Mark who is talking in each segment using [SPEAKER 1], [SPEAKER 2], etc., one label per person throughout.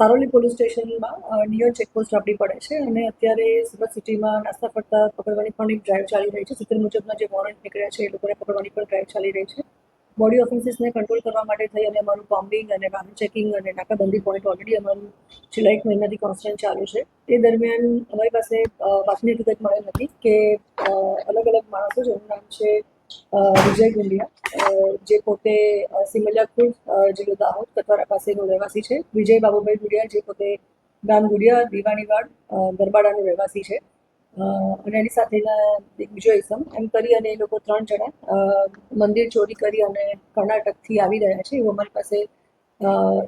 [SPEAKER 1] Saroli police સ્ટેશનમાં near checkpost આપવી પડે છે અને અત્યારે સુરત સિટીમાં નાસ્તા ફરતા પકડવાની પણ એક ડ્રાઈવ ચાલી રહી છે. સૂત્ર મુજબના જે વોરંટ નીકળ્યા છે એ લોકોને પકડવાની પણ ડ્રાઈવ ચાલી રહી છે. બોડી ઓફેન્સીસને કંટ્રોલ કરવા માટે થઈ અને અમારું કોમ્બિંગ અને વાહન ચેકિંગ અને નાકાબંધી પોઈન્ટ ઓલરેડી અમારું છેલ્લા 1 મહિનાથી કોન્સ્ટન્ટ ચાલુ છે. તે દરમિયાન અમારી પાસે બાતમી હકીકત મળેલ હતી કે અલગ અલગ માણસો જેનું નામ છે વિજય ગુંડિયા, જે પોતે સિમલિયા ખુર્દ જિલ્લો દાહોદ કથવારા પાસેનો રહેવાસી છે. વિજય બાબુભાઈ ગુડિયા, જે પોતે ગામ ગુડિયા દીવાનીવાડ ગરબાડાનો રહેવાસી છે, અને એની સાથેના એક બીજો ઇસમ, એમ કરી અને એ લોકો 3 જણા મંદિર ચોરી કરી અને કર્ણાટકથી આવી રહ્યા છે એવું અમારી પાસે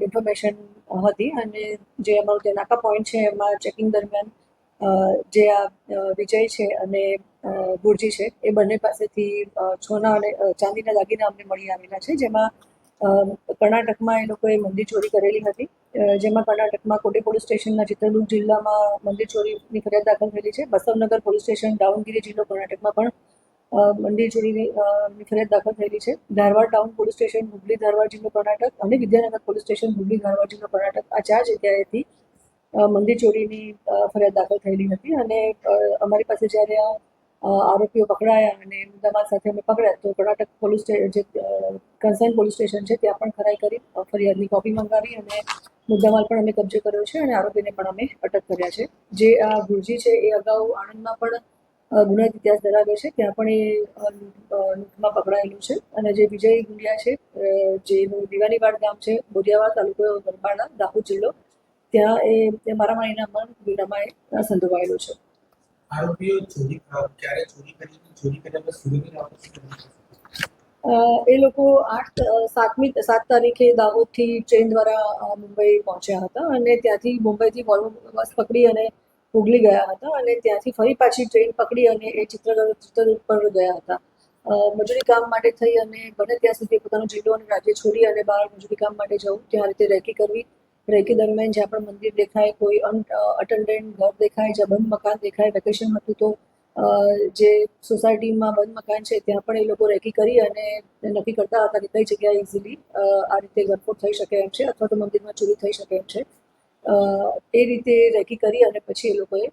[SPEAKER 1] ઇન્ફોર્મેશન હતી. અને જે અમારું જે નાકા પોઈન્ટ છે એમાં ચેકિંગ દરમિયાન જે આ વિજય છે અને ગુરજી છે એ બંને પાસેથી સોના અને ચાંદીના દાગીના અમને મળી આવેલા છે, જેમાં કર્ણાટકમાં એ લોકોએ મંદિર ચોરી કરેલી હતી, જેમાં કર્ણાટકમાં કોટે પોલીસ સ્ટેશનના ચિત્રદુર્ગ જિલ્લામાં મંદિર ચોરીની ફરિયાદ દાખલ થયેલી છે. બસવનગર પોલીસ સ્ટેશન દાવણગીરી જિલ્લો કર્ણાટકમાં પણ મંદિર ચોરીની ફરિયાદ દાખલ થયેલી છે. Dharwad town police station Hubli Dharwad જિલ્લો કર્ણાટક અને વિદ્યાનગર પોલીસ સ્ટેશન હુબલી ધારવાડ જિલ્લો કર્ણાટક, આ 4 જગ્યાએથી મંદિર ચોરીની ફરિયાદ દાખલ થયેલી હતી. અને અમારી પાસે જ્યારે આરોપીઓ પકડાયા અને મુદ્દામાલ સાથે અમે પકડ્યા તો કર્ણાટક પોલીસ જે કન્સર્ન પોલીસ સ્ટેશન છે ત્યાં પણ ખરાઈ કરી ફરિયાદની કોપી મંગાવી અને મુદ્દામાલ પણ અમે કબજે કર્યો છે અને આરોપીને પણ અમે અટક કર્યા છે. જે આ ગુરજી છે એ અગાઉ આણંદમાં પણ ગુનાહિત ઇતિહાસ ધરાવે છે, ત્યાં પણ એ લૂંટમાં પકડાયેલું છે. અને જે વિજય ગુંડિયા છે, જેનું દીવાનીવાડ ગામ છે, બોરિયાવાડ તાલુકો ગરબાડા દાહોદ જિલ્લો, ત્યાં એ મારામારીના પણ ગુનામાં સંડોવાયેલો છે.
[SPEAKER 2] આરોપીઓ ક્યારે ચોરી કરી, ચોરી કર્યા પછી સુરતની વાપસ
[SPEAKER 1] એ લોકો 7 તારીખે દાહોદથી ટ્રેન દ્વારા મુંબઈ પહોંચ્યા હતા અને ત્યાંથી મુંબઈથી વોલ્વો બસ પકડી અને હુબલી ગયા હતા અને ત્યાંથી ફરી પાછી ટ્રેન પકડી અને એ ચિત્રદુર્ગ પર ગયા હતા. મજૂરી કામ માટે થઈ અને બને ત્યાં સુધી પોતાનો જિલ્લો અને રાજ્ય છોડી અને બહાર મજૂરી કામ માટે જવું, ત્યાં રીતે રેકી કરવી. રેકી દરમિયાન જ્યાં પણ મંદિર દેખાય, કોઈ અટેન્ડન્ટ ઘર દેખાય, જ્યાં બંધ મકાન દેખાય, વેકેશન હતું તો જે સોસાયટીમાં બંધ મકાન છે ત્યાં પણ એ લોકો રેકી કરી અને નક્કી કરતા હતા કે કઈ જગ્યાએ ઇઝીલી આ રીતે ગરફોડ થઈ શકે એમ છે અથવા તો મંદિરમાં ચોરી થઈ શકે એમ છે. એ રીતે રેકી કરી અને પછી એ લોકોએ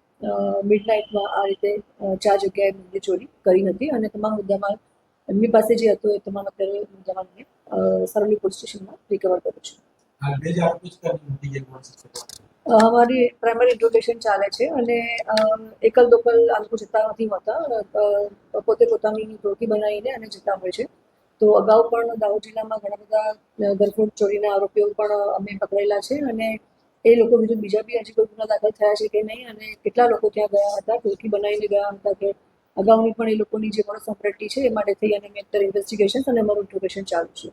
[SPEAKER 1] મિડનાઇટમાં આ રીતે 4 જગ્યાએ મંદિર ચોરી કરી હતી અને તમામ મુદ્દામાલ એમની પાસે જે હતો એ તમામ અત્યારે મુદ્દામાલ મેં સારોલી પોલીસ સ્ટેશનમાં રિકવર કર્યો છે. અમારી પ્રાઇમરી ઇન્ટ્રોગેશન ચાલે છે અને એકલ દોકલ આ લોકો જતા નથી હોતા, પોતે પોતાની ટોળકી બનાવીને અને જતા હોય છે. તો અગાઉ પણ દાહોદ જિલ્લામાં ઘણા બધા ગરફોડ ચોરીના આરોપીઓ પણ અમે પકડેલા છે અને એ લોકો વિરુદ્ધ બીજા બી હજી કોઈ ગુના દાખલ થયા છે કે નહીં અને કેટલા લોકો ત્યાં ગયા હતા, ટોળકી બનાવીને ગયા હતા કે અગાઉની પણ એ લોકોની જે પણ સંપત્તિ છે એ માટે થઈ અને મેં અત્યારે ઇન્વેસ્ટિગેશન અને અમારું ઇન્ટ્રોગેશન ચાલુ છે.